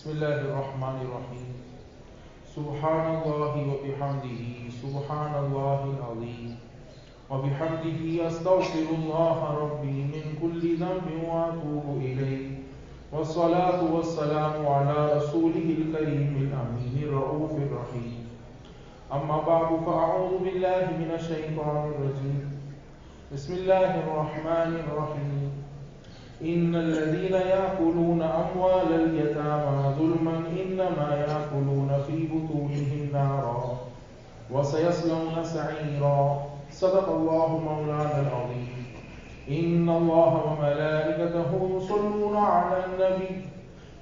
Bismillahirrahmanirrahim. Subhanallah wa bihamdihi, Subhanallah al-Azim. Wa bihamdihi astaghfirullah rabbi min kulli dhanbin wa atubu ilayh. Wassalatu wassalamu ala rasulihil kareemil aminir raufir rahim. Amma ba'du fa'a'udhu billahi minash shaitanir rajim. Bismillahirrahmanirrahim. إن الذين يأكلون أموال اليتامى ظلما إنما يأكلون في بطونهم نارا وسيصلون سعيرا صدق الله مولانا العظيم إن الله وملائكته يصلون على النبي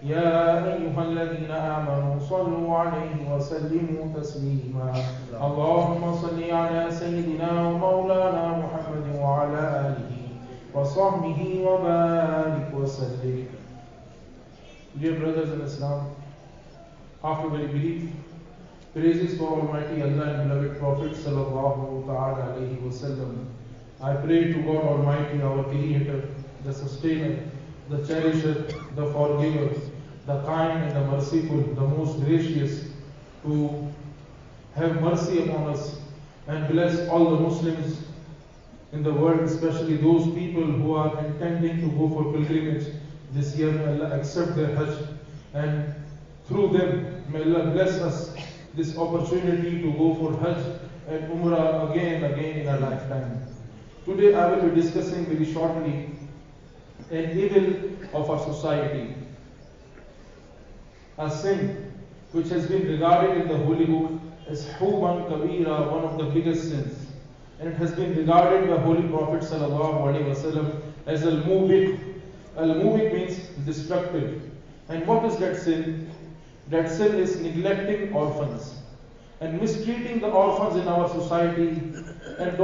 يا أيها الذين آمنوا صلوا عليه وسلموا تسليما اللهم صل على سيدنا ومولانا محمد وعلى آله وصحبه وبارك وسلم. Dear brothers in Islam, after we believe, praises for Almighty Allah and beloved Prophet sallallahu ta'ala alayhi wa sallam. I pray to God Almighty, our Creator, the Sustainer, the Cherisher, the Forgiver, the Kind and the Merciful, the Most Gracious, to have mercy upon us and bless all the Muslims in the world, especially those people who are intending to go for pilgrimage this year. May Allah accept their Hajj, and through them may Allah bless us this opportunity to go for Hajj and Umrah again and again in our lifetime. Today I will be discussing very shortly an evil of our society, a sin which has been regarded in the Holy Book as Huban Kabira, one of the biggest sins. And it has been regarded by Holy Prophet ﷺ as al-mubiq. Al-mubiq means destructive. And what is that sin? That sin is neglecting orphans and mistreating the orphans in our society, and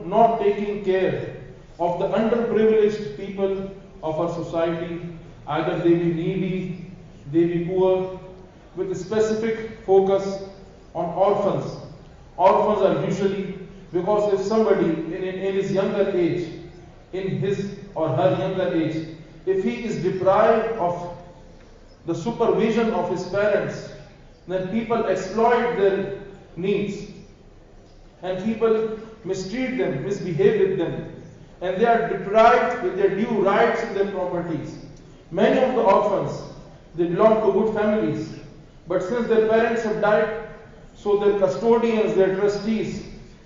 not taking care of the underprivileged people of our society. Either they be needy, they be poor, with a specific focus on orphans. Orphans are usually, because if somebody in his younger age, in his or her younger age, if he is deprived of the supervision of his parents, then people exploit their needs, and people mistreat them, misbehave with them, and they are deprived with their due rights in their properties. Many of the orphans, they belong to good families, but since their parents have died, so their custodians, their trustees,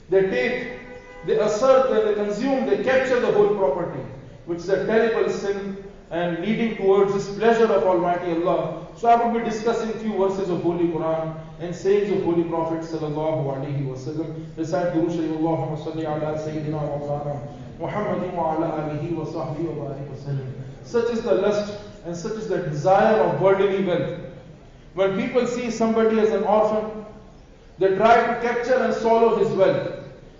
they assert, they consume, they capture the whole property, which is a terrible sin and leading towards displeasure of Almighty Allah. So I will be discussing few verses of Holy Quran and sayings of Holy Prophet sallallahu alaihi wasallam. Recite Durood Sharif, Allahumma salli ala Sayyidina wa Mawlana Muhammadin wa ala alihi wa sahbihi wa barik wa sallam. Such is the lust and such is the desire of worldly wealth. When people see somebody as an orphan, they try to capture and swallow his wealth.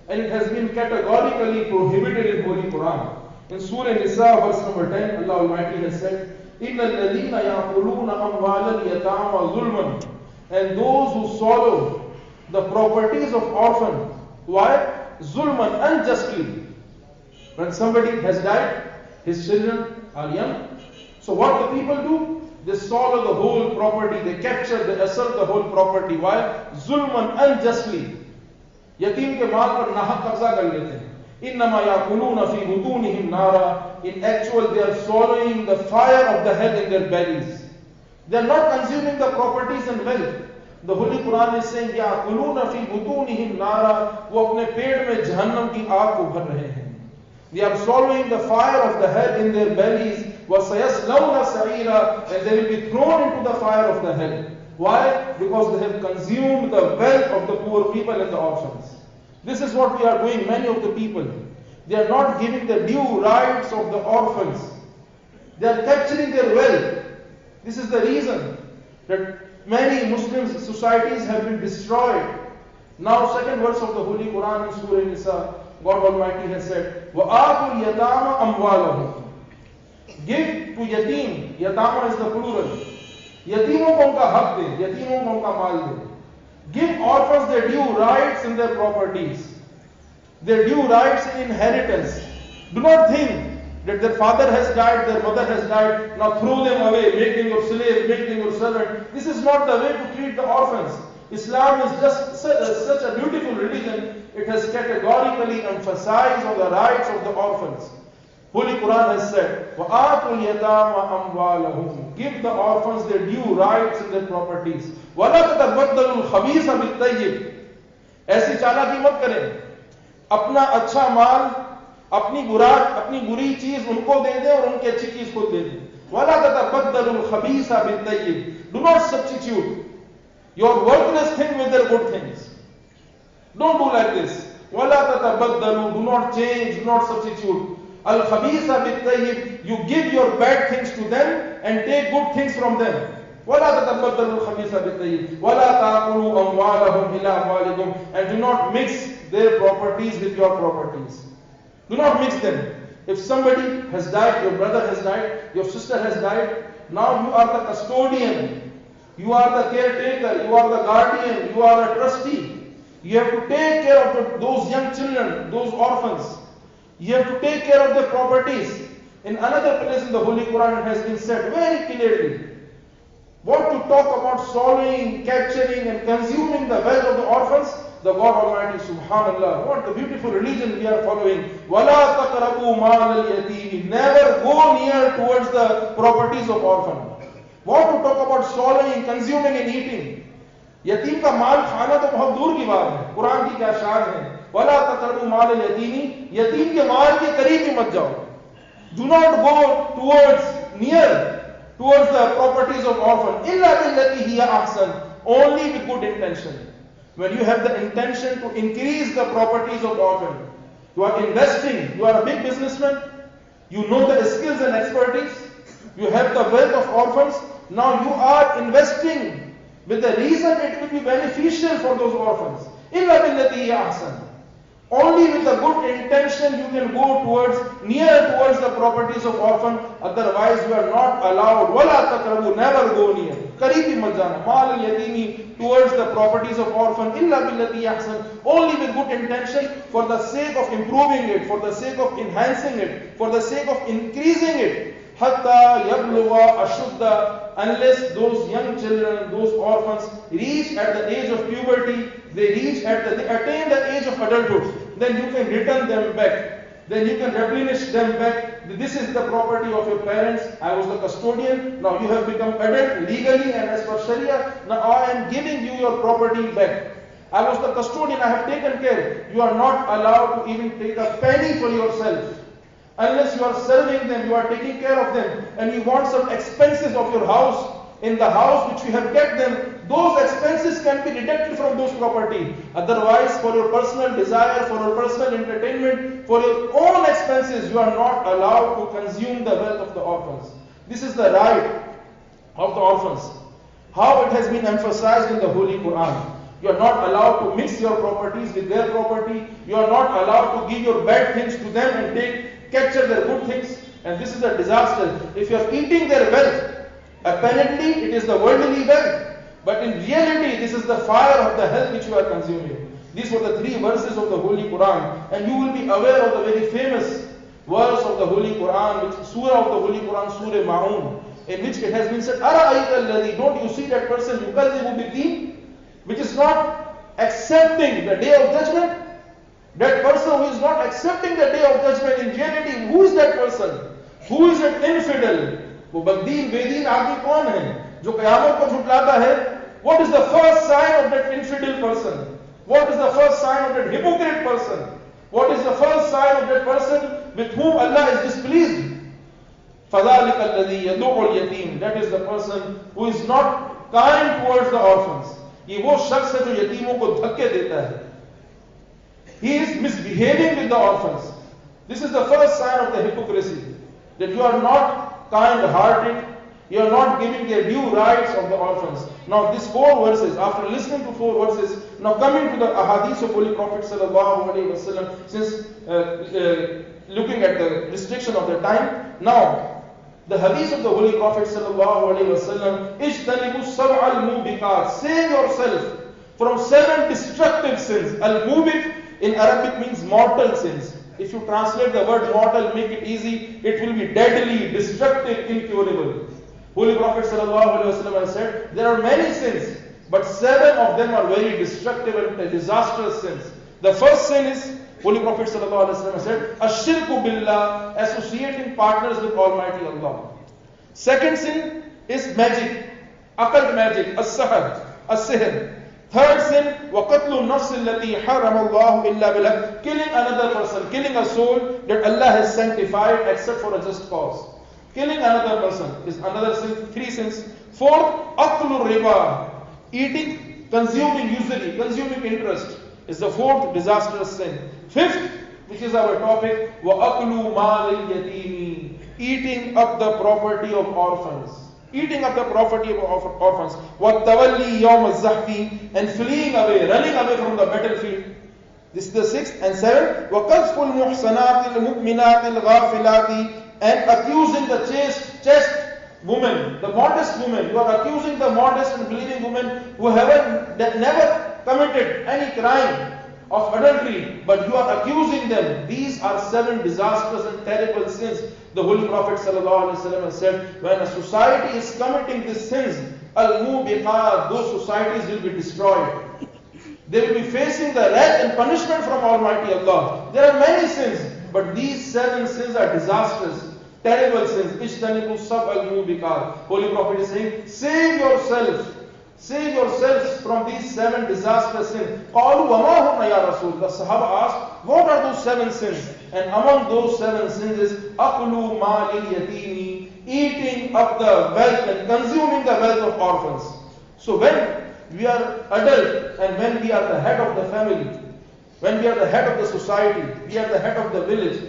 And it has been categorically prohibited in Holy Quran. In Surah Nisa, verse number 10, Allah Almighty has said, إِنَّ الَّذِينَ يَأْكُلُونَ أَمْوَالَ الْيَتَامَى ظُلْمًا. And those who swallow the properties of orphans. Why? Zulman, unjustly. When somebody has died, his children are young. So what the people do? They swallow the whole property, they capture, they assert the whole property. Why? Zulman, unjustly. यतीम के माल पर नाहक कब्जा कर लेते हैं. इन्नमा याकुलून फी बुतूनिहिम नारा. In actual, they are swallowing the fire of the hell in their bellies. They are not consuming the properties and wealth. The Holy Quran is saying याकुलून फी बुतूनिहिम नारा. वो अपने पेट में जहन्नम की आग को भर रहे हैं. They are swallowing the fire of the hell in their bellies. وَسَيَصْلَوْنَ سَعِيرًا. And they will be thrown into the fire of the hell. Why? Because they have consumed the wealth of the poor people and the orphans. This is what we are doing, many of the people. They are not giving the due rights of the orphans. They are capturing their wealth. This is the reason that many Muslim societies have been destroyed. Now, second verse of the Holy Quran in Surah Nisa, God Almighty has said, وَآتُوا الْيَتَامَ أَمْوَالَهُمْ. Give to yatim. Yatama is the plural. यतीमों को उनका हक दे, यतीमों को उनका माल दे. Give orphans their due rights in their properties, their due rights in inheritance. Do not think that their father has died, their mother has died, now throw them away, make them your slave, make them your servant. This is not the way to treat the orphans. Islam is just such a beautiful religion. It has categorically emphasized on the rights of the orphans. Holy Quran has said, وَآتُوا الْيَتَامَ أَمْوَالَهُمْ. Give the orphans their due rights and their properties. وَلَا تَتَبَدَّلُوا الْخَبِيثَ بِالطَّيِّبِ. ऐसी चालाकी मत करें. अपना अच्छा माल, अपनी बुरी चीज उनको दे दें और उनकी अच्छी चीज को दे दें. وَلَا تَتَبَدَّلُوا الْخَبِيثَ بِالطَّيِّبِ. Do not substitute your worthless thing with their good things. Don't do like this. وَلَا تَتَبَدَّلُوا. Do not change, do not substitute. Al-khabisa bit-tayyib. You give your bad things to them and take good things from them. وَلَا تَتَبَدَّلُوا الْخَبِيثَ بِالطَّيِّبِ وَلَا تَأْكُلُوا أَمْوَالَهُمْ إِلَى أَمْوَالِكُمْ. And do not mix their properties with your properties. Do not mix them. If somebody has died, your brother has died, your sister has died, now you are the custodian, you are the caretaker, you are the guardian, you are a trustee. You have to take care of those young children, those orphans. You have to take care of their properties. In another place in the Holy Quran it has been said very clearly, what to talk about swallowing, capturing and consuming the wealth of the orphans. The God Almighty, subhanallah, what the beautiful religion we are following. وَلَا تَقْرَبُوا مَالَ الْيَتِيمِ. Never go near towards the properties of orphan. What to talk about swallowing, consuming and eating. यतीम का माल खाना तो बहुत दूर की बात है. कुरान की क्या शान है. वला तकरबू माल यतीमी. यतीम के माल के करीब ही मत जाओ. Do not go towards the properties of orphan. إِلَّا بِالَّتِي هِيَ أَحْسَنُ. Only with good intention. When you have the intention to increase the properties of orphan, you are investing, you are a big businessman, you know the skills and expertise, you have the wealth of orphans, now you are investing with the reason it will be beneficial for those orphans. إِلَّا بِالَّتِي هِيَ أَحْسَنُ. Only with a good intention you can go towards the properties of orphan. Otherwise you are not allowed. وَلَا تَقْرَبُوا. Never go near. قَرِيبِ مَتْ جانا. مَالَ الْيَتِيمِ. Towards the properties of orphan. إِلَّا بِالَّتِي أَحْسَنُ. Only with good intention, for the sake of improving it, for the sake of enhancing it, for the sake of increasing it. حَتَّى يَبْلُغَ أَشُدَّ. Unless those young children, those orphans reach at the age of puberty, they attain the age of adulthood, then you can return them back. Then you can replenish them back. This is the property of your parents. I was the custodian. Now you have become adult legally and as per Sharia. Now I am giving you your property back. I was the custodian. I have taken care. You are not allowed to even take a penny for yourself. Unless you are serving them, you are taking care of them, and you want some expenses of your house, in the house which you have kept them, those expenses can be deducted from those property. Otherwise, for your personal desire, for your personal entertainment, for your own expenses, you are not allowed to consume the wealth of the orphans. This is the right of the orphans. How it has been emphasized in the Holy Quran. You are not allowed to mix your properties with their property. You are not allowed to give your bad things to them and capture their good things. And this is a disaster. If you are eating their wealth, apparently it is the worldly wealth, but in reality this is the fire of the hell which you are consuming. These were the 3 verses of the Holy Quran, and you will be aware of the very famous verse of the Holy Quran, which surah of the Holy Quran, Surah Ma'un, in which it has been said, Ara'ayta alladhi, don't you see that person yukazzibu bid-deen, which is not accepting the day of judgment? That person who is not accepting the day of judgment, in reality, who is that person? Who is an infidel? वो बददीन बेदीन आदमी कौन है जो क़यामत को झुटलाता है? What is the first sign of that infidel person? What is the first sign of that hypocrite person? What is the first sign of that person with whom Allah is displeased? فَذَلِكَ الَّذِي يَدُعُ الْيَتِيمِ. That is the person who is not kind towards the orphans. ये वो शख्स है जो यतीमों को धक्के देता है. He is misbehaving with the orphans. This is the first sign of the hypocrisy, that you are not kind-hearted, you are not giving their due rights of the orphans. Now these 4 verses, after listening to 4 verses, now coming to the ahadith of Holy Prophet sallallahu alaihi wasallam, since looking at the restriction of the time, now the hadith of the Holy Prophet sallallahu alaihi wasallam, ijtanibu sab'al mubiqat, save yourself from 7 destructive sins. Al-mubiq in Arabic means mortal sins. If you translate the word mortal, make it easy, it will be deadly, destructive, incurable. Holy Prophet ﷺ has said, said, there are many sins, but 7 of them are very destructive and disastrous sins. The first sin is, Holy Prophet ﷺ said, Ashirku billah, associating partners with Almighty Allah. Second sin is magic, occult magic, as-sahar, as-sihr. Third sin, وَقَتْلُ النَّفْسِ الَّتِي حَرَّمَ اللَّهُ إِلَّا بِالْحَقِّ, killing another person, killing a soul that Allah has sanctified except for a just cause. Killing another person is another sin. 3 sins. Fourth, أَكْلُ الرِّبَى, eating, consuming usury, consuming interest, is the 4th disastrous sin. 5th, which is our topic, وَأَكْلُ مَالِ الْيَتِيمِ, eating up the property of orphans. Eating up the property of orphans. وَالتَّوَلِّي يَوْمَ الزَّحْفِ, and fleeing away, running away from the battlefield. This is the 6th. And 7th, وَقَذْفُ الْمُحْصَنَاتِ الْمُؤْمِنَاتِ الْغَافِلَاتِ, and accusing the chaste woman, the modest woman. You are accusing the modest and believing woman who never committed any crime of adultery, but you are accusing them. These are 7 disastrous and terrible sins. The Holy Prophet ﷺ said, when a society is committing these sins, al-mubiqat, those societies will be destroyed. They will be facing the wrath and punishment from Almighty Allah. There are many sins, but these 7 sins are disastrous, terrible sins. Ijtanibu sab al-mubiqat. Holy Prophet is saying, save yourselves from these 7 disastrous sins. قَالُوا وَمَا هُنَّ يَا رَسُولُ. The Sahaba asked, what are those 7 sins? And among those 7 sins is أَكْلُ مَالِ الْيَتِيمِ, eating up the wealth and consuming the wealth of orphans. So when we are adult and when we are the head of the family, when we are the head of the society, we are the head of the village,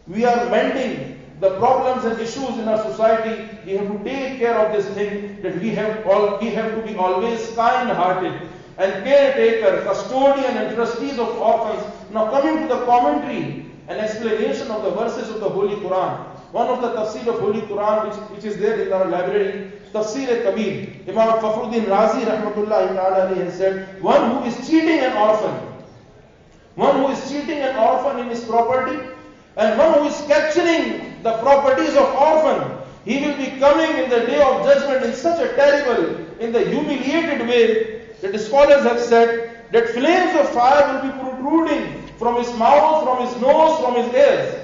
we are mending the problems and issues in our society, we have to take care of this thing, that we have to be always kind-hearted and caretaker, custodian and trustees of orphans. Now coming to the commentary and explanation of the verses of the Holy Quran. One of the tafsir of Holy Quran which is there in our library, Tafsir Kabir, Imam Fakhruddin Razi rahmatullahi ta'ala has said, one who is cheating an orphan in his property, and one who is capturing the properties of orphan, he will be coming in the day of judgment in such a terrible, in the humiliated way, that the scholars have said that flames of fire will be protruding from his mouth, from his nose, from his ears.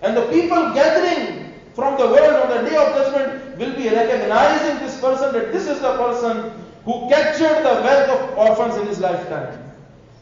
And the people gathering from the world on the day of judgment will be recognizing this person, that this is the person who captured the wealth of orphans in his lifetime.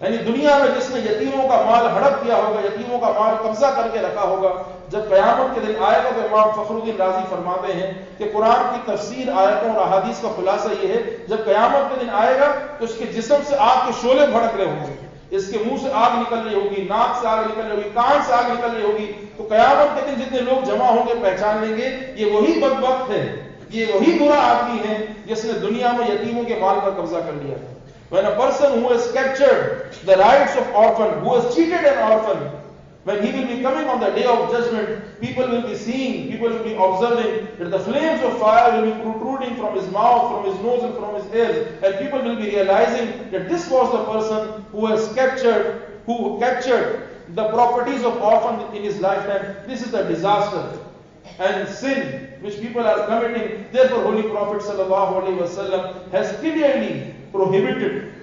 यानी दुनिया में जिसने यतीमों का माल हड़प किया होगा, यतीमों का माल कब्जा करके रखा होगा, जब क़यामत के दिन आएगा तो इमाम फखरुद्दीन राजी फरमाते हैं कि कुरान की तफसीर, आयतों और अहादीस का खुलासा ये है, जब क़यामत के दिन आएगा तो उसके जिस्म से आग के शोले भड़क रहे होंगे, इसके मुंह से आग निकल रही होगी, नाक से आग निकल रही होगी, कान से आग निकल रही होगी, तो क़यामत के दिन जितने लोग जमा होंगे पहचान लेंगे ये वही बदबख्त है, ये वही बुरा आदमी है जिसने दुनिया में यतीमों के माल पर कब्जा कर लिया है. When a person who has captured the rights of orphan, who has cheated an orphan, when he will be coming on the day of judgment, people will be seeing, people will be observing that the flames of fire will be protruding from his mouth, from his nose and from his ears, and people will be realizing that this was the person who captured the properties of orphan in his lifetime. This is a disaster and sin which people are committing. Therefore, Holy Prophet ﷺ has clearly prohibited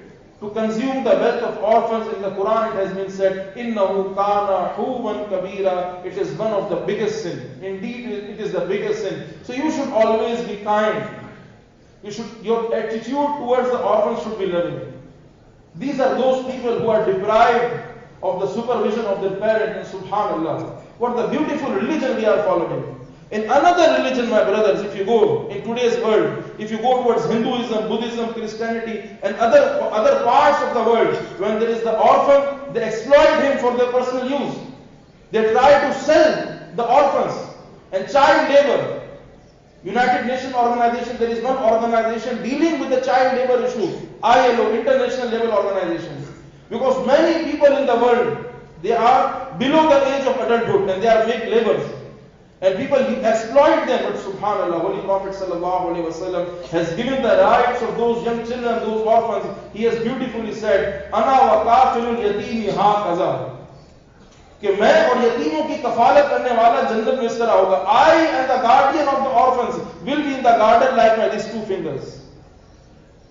to consume the wealth of orphans. In the Quran it has been said, إِنَّهُ كَانَ حُوبًا كَبِيرًا. It is one of the biggest sin. Indeed, it is the biggest sin. So you should always be kind. Your attitude towards the orphans should be loving. These are those people who are deprived of the supervision of their parent, and subhanallah, what the beautiful religion we are following. In another religion, my brothers, if you go in today's world, if you go towards Hinduism, Buddhism, Christianity, and other parts of the world, when there is the orphan, they exploit him for their personal use. They try to sell the orphans and child labor. United Nations organization, there is one organization dealing with the child labor issue, ILO, International Labour Organization. Because many people in the world, they are below the age of adulthood and they are make laborers. And people exploit them, but subhanallah, Holy Prophet ﷺ has given the rights of those young children, those orphans. He has beautifully said, Ana wa kafilul yatimi ha kaza. कि मैं और यतीमों की कफालत करने वाला जन्नत में इस तरह होगा. I and the guardian of the orphans will be in the garden like my these 2 fingers.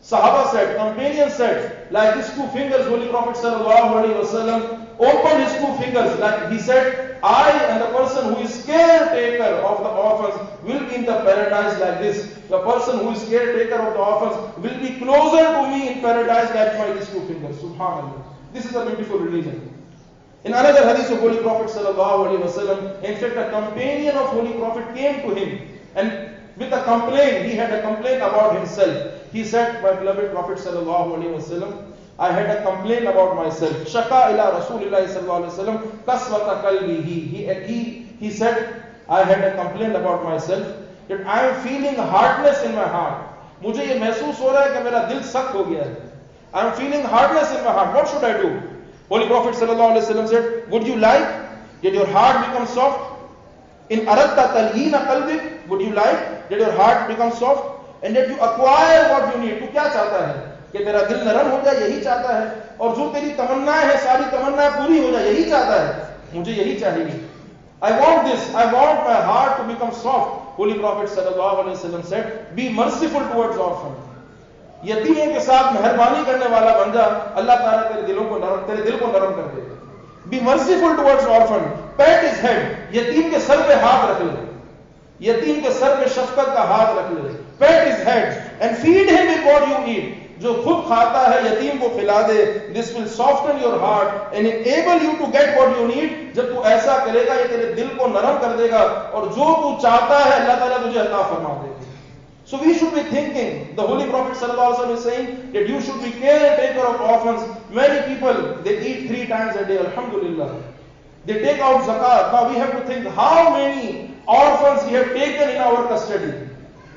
Sahaba said, companions said, like his two fingers, Holy Prophet sallallahu alaihi wasallam opened his two fingers, like he said, I and the person who is caretaker of the orphans will be in the paradise like this. The person who is caretaker of the orphans will be closer to me in paradise like my these two fingers. Subhanallah. This is a beautiful religion. In another hadith of Holy Prophet sallallahu alaihi wasallam, in fact, a companion of Holy Prophet came to him and with a complaint, he had a complaint about himself. He said, my beloved Prophet sallallahu alaihi wasallam, I had a complaint about myself. Shaka ila Rasulillah sallallahu alaihi wasallam kaswata qalbihi. He said, I had a complaint about myself that I am feeling hardness in my heart. मुझे ये महसूस हो रहा है कि मेरा दिल सख्त हो गया है. I am feeling hardness in my heart. What should I do? Holy Prophet sallallahu alaihi wasallam said, would you like that your heart become soft? In aradta talyina qalbik, would you like that your heart becomes soft and that you acquire what you need? तू क्या चाहता है? कि तेरा दिल नरम हो जाए, यही चाहता है, और जो तेरी तमन्नाएं हैं सारी तमन्नाएं पूरी हो जाए, यही चाहता है. मुझे यही चाहिए. I want this. I want my heart to become soft. Holy Prophet sallallahu alaihi wasallam said, be merciful towards orphans. यतीमों के साथ मेहरबानी करने वाला बन जा, अल्लाह ताला तेरे दिल को नरम कर देगा. Be merciful towards orphan. Pat his head. यतीम के सर पे हाथ रख ले. यतीम के सर पे शफकत का हाथ रख ले. Pat his head and feed him with what you eat. जो खुद खाता है यतीम को खिला दे. This will soften your heart and enable you to get what you need. जब तू ऐसा करेगा ये तेरे दिल को नरम कर देगा और जो तू चाहता है अल्लाह ताला तुझे अता फरमा देगा. So we should be thinking, the Holy Prophet ﷺ is saying that you should be caretaker of orphans. Many people, they eat 3 times a day, alhamdulillah. They take out zakat. Now we have to think how many orphans we have taken in our custody.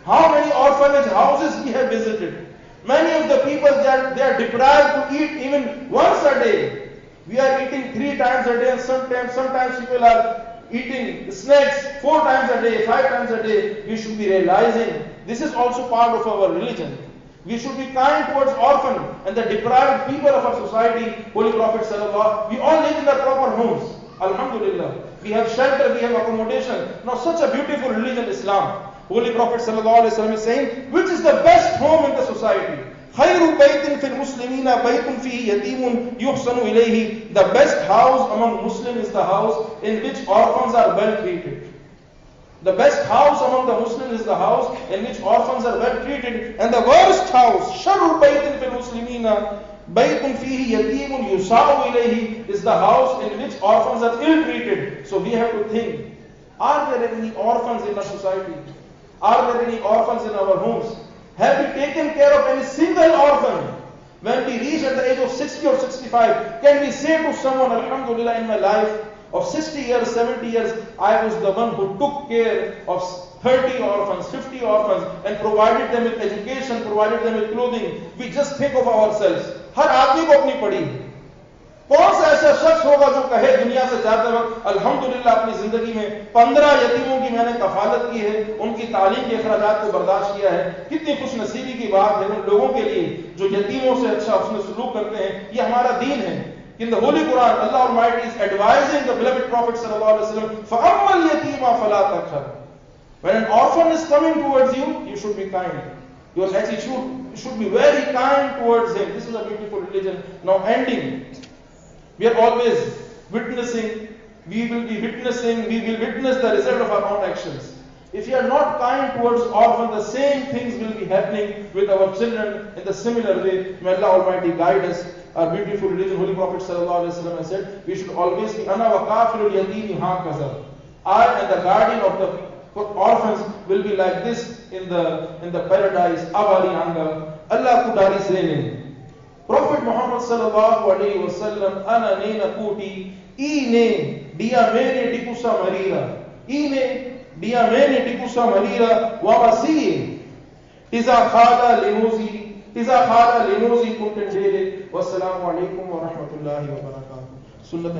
How many orphanage houses we have visited. Many of the people, they are deprived to eat even once a day. We are eating 3 times a day and sometimes people are eating snacks 4 times a day, 5 times a day. We should be realizing this is also part of our religion. We should be kind towards orphans and the deprived people of our society. Holy Prophet sallallahu, we all live in the proper homes. Alhamdulillah. We have shelter, we have accommodation. Now such a beautiful religion, Islam. Holy Prophet sallallahu alaihi wasallam is saying, which is the best home in the society? خير بيت في المسلمين بيت فيه يتيم يحسن إليه. The best house among Muslims is the house in which orphans are well treated. The best house among the Muslims is the house in which orphans are well treated. And the worst house, شر بيت في المسلمين بيت فيه يتيم يساء إليه, is the house in which orphans are ill treated. So we have to think, are there any orphans in our society? Are there any orphans in our homes? Have we taken care of any single orphan? When we reach at the age of 60 or 65, can we say to someone, alhamdulillah, in my life of 60 years, 70 years, I was the one who took care of 30 orphans, 50 orphans and provided them with education, provided them with clothing. We just think of ourselves. हर आदमी को अपनी पड़ी. कौन सा ऐसा शख्स होगा जो कहे दुनिया से जाते वक्त अल्हम्दुलिल्लाह अपनी जिंदगी में 15 यतीमों की मैंने कफालत की है, उनकी तालीम के अखराजात को बर्दाश्त किया है. कितनी खुश नसीबी की बात है उन लोगों के लिए जो यतीमों से अच्छा उसमें सलूक करते हैं. ये हमारा दीन है. In the Holy Quran, Allah Almighty is advising the beloved Prophet sallallahu alaihi wasallam, فَأَمَّا الْيَتِيمَ فَلَا تَقْهَرْ. When an orphan is coming towards you, you should be kind. Your attitude should be very kind towards him. This is a beautiful religion. Now ending. We are always witnessing, we will witness the result of our own actions. If you are not kind towards orphans, the same things will be happening with our children in the similar way. May Allah Almighty guide us. Our beautiful religion, Holy Prophet sallallahu alaihi wasallam has said, we should always be ana wa kafirul yatimi hakaza. I and the guardian of the orphans will be like this in the paradise. Avari anga Allah kudari sene. Prophet Muhammad sallallahu alaihi wasallam ana nena kuti ine dia mene tikusa marira. Ine dia mene tikusa marira wa wasi. Iza khala linuzi kuntendere. Wassalamu alaikum wa rahmatullahi wa barakatuh. Sunnat